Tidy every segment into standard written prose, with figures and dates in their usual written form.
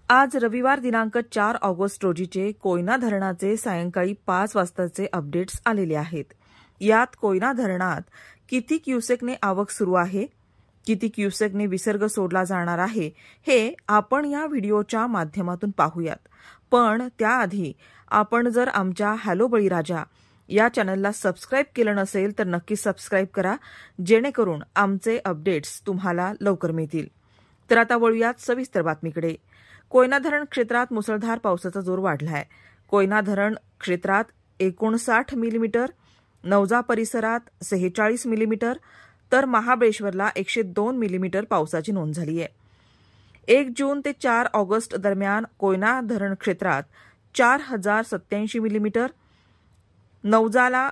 आज रविवार दिनांक 4 ऑगस्ट रोजीचे कोयना धरणाचे सायंकाळी 5 वाजताचे अपडेट्स आलेले आहेत। यात कोयना धरणात किती क्युसेकने आवक सुरू आहे, किती क्युसेकने विसर्ग सोडला जाणार आहे हे आपण या व्हिडिओच्या माध्यमातून पाहूयात। पण त्याआधी आपण जर आमच्या हॅलो बळीराजा या चॅनलला सबस्क्राइब केलं नसेल तर नक्की सबस्क्राइब करा, जेणेकरून आमचे अपडेट्स तुम्हाला लवकर मिळतील। तर आता वळूयात सविस्तर बातमीकडे। कोयना धरण क्षेत्रात मुसळधार पावसाचा जोर वाढलाय। कोयना धरण क्षेत्रात 59 मिलीमीटर, नवजा परिसरात 46 मिलीमीटर तर महाबळेश्वरला 102 मिलीमीटर पावसाची नोंद झाली आहे। 1 जून ते 4 ऑगस्ट दरम्यान कोयना धरण क्षेत्रात 4087 मिलीमीटर, नवजाला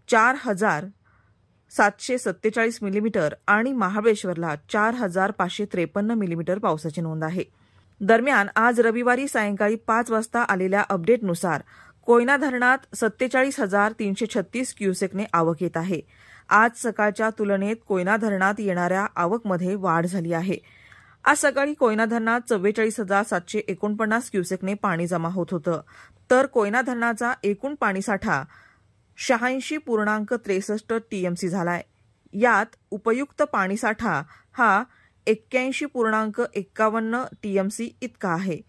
4747 मिलीमीटर आणि महाबळेश्वरला 4553 मिलीमीटर पावसाची नोंद आहे। दरम्यान आज रविवारी सायंकाळी 5 वाजता आलेल्या अपडेटनुसार कोयना धरणात 47,336 क्युसेकने आवक येत आहे। आज सकाळच्या तुलनेत कोयना धरणात येणाऱ्या आवकमध्ये वाढ झाली आहे। आज सकाळी कोयना धरणात 44,749 क्युसेकने पाणी जमा होत होतं, तर कोयना धरणाचा एकूण पाणीसाठा 86.63 टीएमसी झालाय। यात उपयुक्त पाणीसाठा हा 81.51 टीएमसी इतका आहे।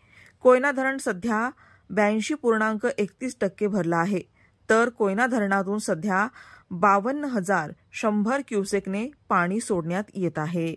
कोयना धरण सध्या 82.31% भरला आहे, तर कोयना धरणातून सध्या 52,100 क्युसेकने पाणी सोडण्यात येत आहे।